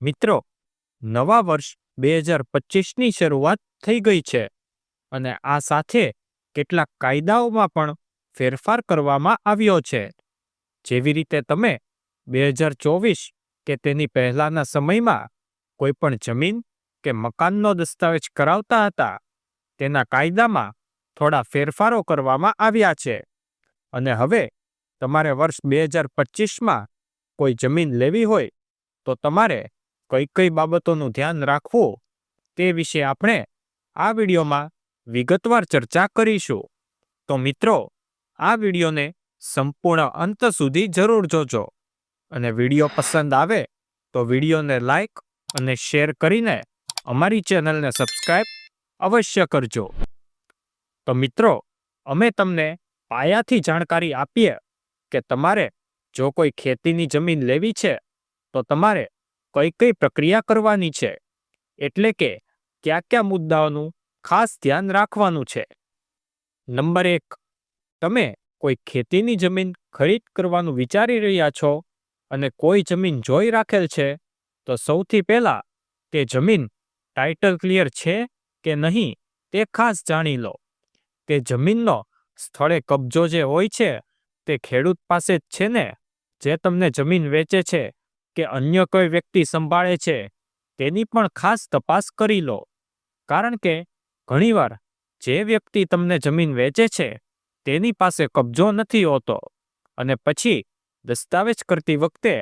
મિત્રો, નવા વર્ષ 2025ની શરૂઆત થઈ ગઈ છે અને આ સાથે કેટલાક કાયદાઓમાં પણ ફેરફાર કરવામાં આવ્યો છે. જેવી રીતે તમે 2024 કે તેની પહેલાના સમયમાં કોઈ પણ જમીન કે મકાનનો દસ્તાવેજ કરાવતા હતા, તેના કાયદામાં થોડા ફેરફારો કરવામાં આવ્યા છે અને હવે તમારે વર્ષ 2025માં કોઈ જમીન લેવી હોય તો તમારે કઈ કઈ બાબતોનું ધ્યાન રાખવું તે વિશે આપણે આ વિડીયોમાં વિગતવાર ચર્ચા કરીશું. તો મિત્રો, આ વિડીયોને સંપૂર્ણ અંત સુધી જરૂર જોજો અને વિડીયો પસંદ આવે તો વિડીયોને લાઈક અને શેર કરીને અમારી ચેનલને સબસ્ક્રાઇબ અવશ્ય કરજો. તો મિત્રો, અમે તમને પાયાથી જાણકારી આપીએ કે તમારે જો કોઈ ખેતીની જમીન લેવી છે તો તમારે કઈ કઈ પ્રક્રિયા કરવાની છે, એટલે કે કયા કયા મુદ્દાઓનું ખાસ ધ્યાન રાખવાનું છે. નંબર 1, તમે કોઈ ખેતીની જમીન ખરીદ કરવાનું વિચારી રહ્યા છો અને કોઈ જમીન જોઈ રાખેલ છે તો સૌથી પહેલા તે જમીન ટાઇટલ ક્લિયર છે કે નહીં તે ખાસ જાણી લો. તે જમીનનો સ્થળે કબજો જે હોય છે તે ખેડૂત પાસે જ છે ને, જે તમને જમીન વેચે છે કે અન્ય કોઈ વ્યક્તિ સંભાળે છે તેની પણ ખાસ તપાસ કરી લો. કારણ કે ઘણીવાર જે વ્યક્તિ તમને જમીન વેચે છે તેની પાસે કબજો નથી હોતો અને પછી દસ્તાવેજ કરતી વખતે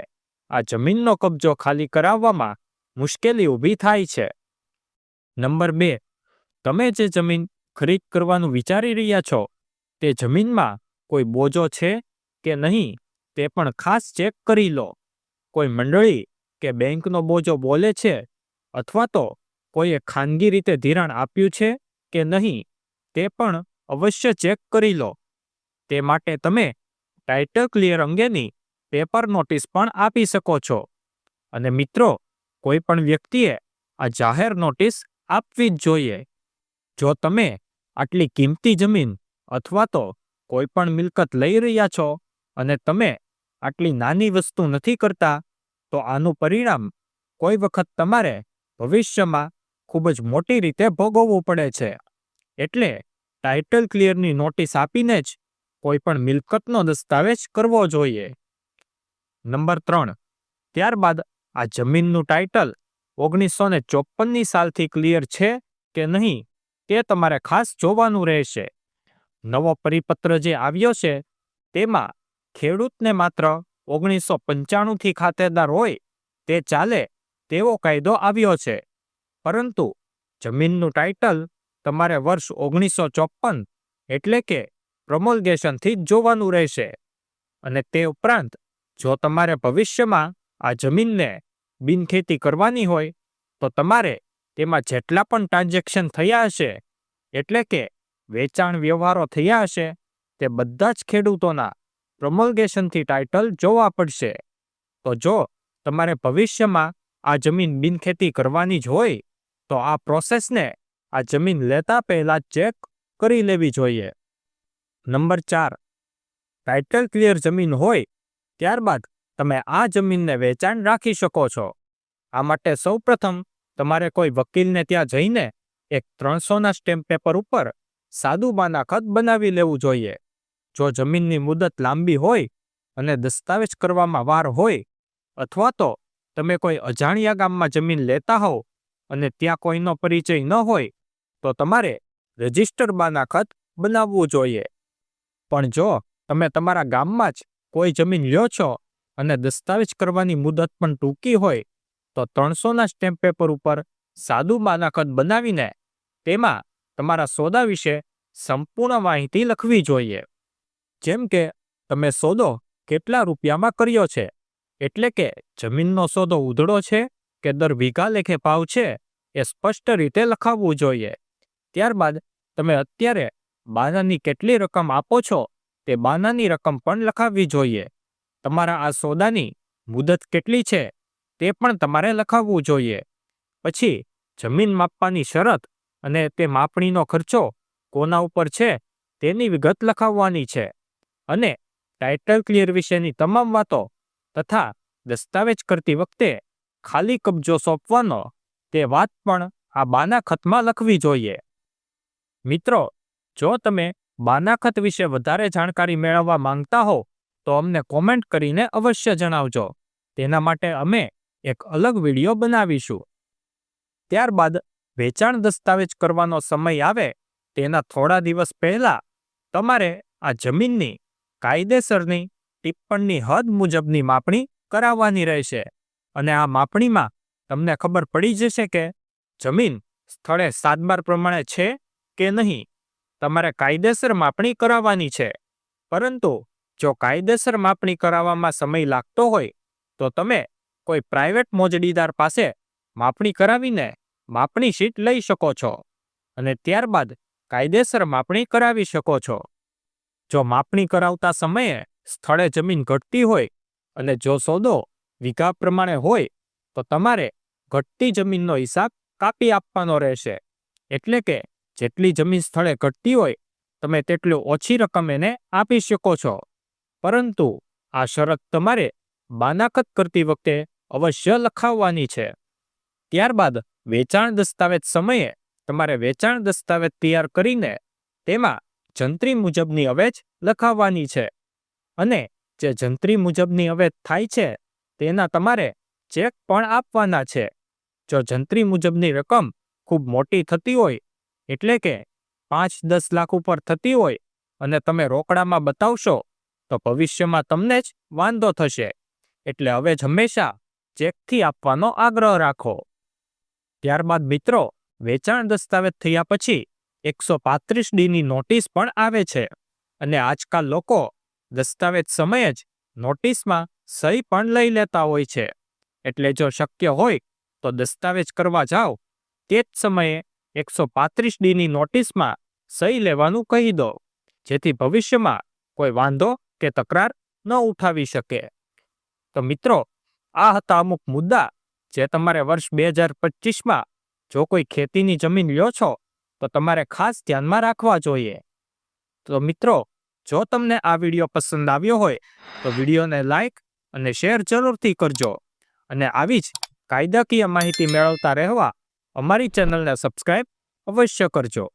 આ જમીનનો કબજો ખાલી કરાવવામાં મુશ્કેલી ઊભી થાય છે. નંબર 2, તમે જે જમીન ખરીદ કરવાનું વિચારી રહ્યા છો તે જમીનમાં કોઈ બોજો છે કે નહીં તે પણ ખાસ ચેક કરી લો. કોઈ મંડળી કે બેંકનો બોજો બોલે છે અથવા તો કોઈએ ખાનગી રીતે ધિરાણ આપ્યું છે કે નહીં તે પણ અવશ્ય ચેક કરી લો. તે માટે તમે ટાઇટલ ક્લિયર અંગેની પેપર નોટિસ પણ આપી શકો છો. અને મિત્રો, કોઈ પણ વ્યક્તિએ આ જાહેર નોટિસ આપવી જ જોઈએ. જો તમે આટલી કિંમતી જમીન અથવા તો કોઈ પણ મિલકત લઈ રહ્યા છો અને તમે આટલી નાની વસ્તુ નથી કરતા તો આનું પરિણામ કોઈ વખત તમારે ભવિષ્યમાં ખૂબ જ મોટી રીતે ભોગવવું પડે છે. એટલે ટાઇટલ ક્લિયરની નોટિસ આપીને જ કોઈ પણ મિલકતનો દસ્તાવેજ કરવો જોઈએ. નંબર 3, ત્યારબાદ આ જમીનનું ટાઇટલ 1954ની સાલથી ક્લિયર છે કે નહીં તે તમારે ખાસ જોવાનું રહેશે. નવો પરિપત્ર જે આવ્યો છે તેમાં ખેડૂતને માત્ર 1995થી ખાતેદાર હોય તે ચાલે તેવો કાયદો આવ્યો છે, પરંતુ જમીનનું ટાઇટલ તમારે વર્ષ 1954 એટલે કે પ્રમોલ્ગેશનથી જ જોવાનું રહેશે. અને તે ઉપરાંત જો તમારે ભવિષ્યમાં આ જમીનને બિનખેતી કરવાની હોય તો તમારે તેમાં જેટલા પણ ટ્રાન્ઝેક્શન થયા હશે, એટલે કે વેચાણ વ્યવહારો થયા હશે, તે બધા જ ખેડૂતોના પ્રમોલ્ગેશનથી ટાઇટલ જોવા પડશે. તો જો તમારે ભવિષ્યમાં આ જમીન બિનખેતી કરવાની જ હોય તો આ પ્રોસેસને આ જમીન લેતા પહેલા ચેક કરી લેવી જોઈએ. નંબર 4, ટાઇટલ ક્લિયર જમીન હોય ત્યારબાદ તમે આ જમીનને વેચાણ રાખી શકો છો. આ માટે સૌપ્રથમ તમારે કોઈ વકીલને ત્યાં જઈને એક 300ના સ્ટેમ્પ પેપર ઉપર સાદું બાનાખત બનાવી લેવું જોઈએ. જો જમીનની મુદત લાંબી હોય અને દસ્તાવેજ કરવામાં વાર હોય, અથવા તો તમે કોઈ અજાણ્યા ગામમાં જમીન લેતા હોવ અને ત્યાં કોઈનો પરિચય ન હોય તો તમારે રજિસ્ટર બાનાખત બનાવવું જોઈએ. પણ જો તમે તમારા ગામમાં જ કોઈ જમીન લ્યો છો અને દસ્તાવેજ કરવાની મુદત પણ ટૂંકી હોય તો 300ના સ્ટેમ્પ પેપર ઉપર સાદું બાનાખત બનાવીને તેમાં તમારા સોદા વિશે સંપૂર્ણ માહિતી લખવી જોઈએ. જેમ કે તમે સોદો કેટલા રૂપિયામાં કર્યો છે, એટલે કે જમીનનો સોદો ઉધડો છે કે દર વીઘા લેખે ભાવ છે એ સ્પષ્ટ રીતે લખાવવું જોઈએ. ત્યારબાદ તમે અત્યારે બાનાની કેટલી રકમ આપો છો તે બાનાની રકમ પણ લખાવવી જોઈએ. તમારા આ સોદાની મુદત કેટલી છે તે પણ તમારે લખાવવું જોઈએ. પછી જમીન માપવાની શરત અને તે માપણીનો ખર્ચો કોના ઉપર છે તેની વિગત લખાવવાની છે. અને ટાઇટલ ક્લિયર વિશેની તમામ વાતો તથા દસ્તાવેજ કરતી વખતે ખાલી કબજો સોંપવાનો તે વાત પણ આ બાનાખતમાં લખવી જોઈએ. મિત્રો, જો તમે બાનાખત વિશે વધારે જાણકારી મેળવવા માંગતા હો તો અમને કોમેન્ટ કરીને અવશ્ય જણાવજો. તેના માટે અમે એક અલગ વિડીયો બનાવીશું. ત્યારબાદ વેચાણ દસ્તાવેજ કરવાનો સમય આવે તેના થોડા દિવસ પહેલા તમારે આ જમીનની કાયદેસરની ટિપ્પણની હદ મુજબની માપણી કરાવવાની રહેશે. અને આ માપણીમાં તમને ખબર પડી જશે કે જમીન સ્થળે સાતબાર પ્રમાણે છે કે નહીં. તમારે કાયદેસર માપણી કરાવવાની છે. પરંતુ જો કાયદેસર માપણી કરાવવામાં સમય લાગતો હોય તો તમે કોઈ પ્રાઇવેટ મોજડીદાર પાસે માપણી કરાવીને માપણી શીટ લઈ શકો છો અને ત્યારબાદ કાયદેસર માપણી કરાવી શકો છો. જો માપણી કરાવતા સમયે સ્થળે જમીન ઘટતી હોય અને જો સોદો વીઘા પ્રમાણે હોય તો તમારે ઘટતી જમીનનો હિસાબ કાપી આપવાનો રહેશે. એટલે કે જેટલી જમીન સ્થળે ઘટતી હોય તમે તેટલી ઓછી રકમ એને આપી શકો છો. પરંતુ આ શરત તમારે બાનાખત કરતી વખતે અવશ્ય લખાવવાની છે. ત્યારબાદ વેચાણ દસ્તાવેજ સમયે તમારે વેચાણ દસ્તાવેજ તૈયાર કરીને તેમાં જંત્રી મુજબની અવેજ લખાવવાની છે. અને જે જંત્રી મુજબની અવેજ થાય છે તેના તમારે ચેક પણ આપવાના છે. જો જંત્રી મુજબની રકમ ખૂબ મોટી થતી હોય, એટલે કે 5-10 લાખ ઉપર થતી હોય અને તમે રોકડામાં બતાવશો તો ભવિષ્યમાં તમને જ વાંધો થશે. એટલે અવેજ હંમેશા ચેકથી આપવાનો આગ્રહ રાખો. ત્યારબાદ મિત્રો, વેચાણ દસ્તાવેજ થયા પછી 135D નોટિસ પણ આવે છે. અને આજકાલ લોકો દસ્તાવેજ સમયે જ નોટિસમાં સહી પણ લઈ લેતા હોય છે. એટલે જો શક્ય હોય તો દસ્તાવેજ કરવા જાઓ તે જ સમયે 135D નોટિસમાં સહી લેવાનું કહી દો, જેથી ભવિષ્યમાં કોઈ વાંધો કે તકરાર ન ઉઠાવી શકે. તો મિત્રો, આ હતા અમુક મુદ્દા જે તમારે વર્ષ 2025માં જો કોઈ ખેતીની જમીન લ્યો છો તો તમારે ખાસ ધ્યાનમાં રાખવા જોઈએ. તો મિત્રો, જો તમને આ વિડીયો પસંદ આવ્યો હોય તો વિડીયોને લાઈક અને શેર જરૂરથી કરજો. અને આવી જ કાયદાકીય માહિતી મેળવતા રહેવા અમારી ચેનલને સબસ્ક્રાઇબ અવશ્ય કરજો.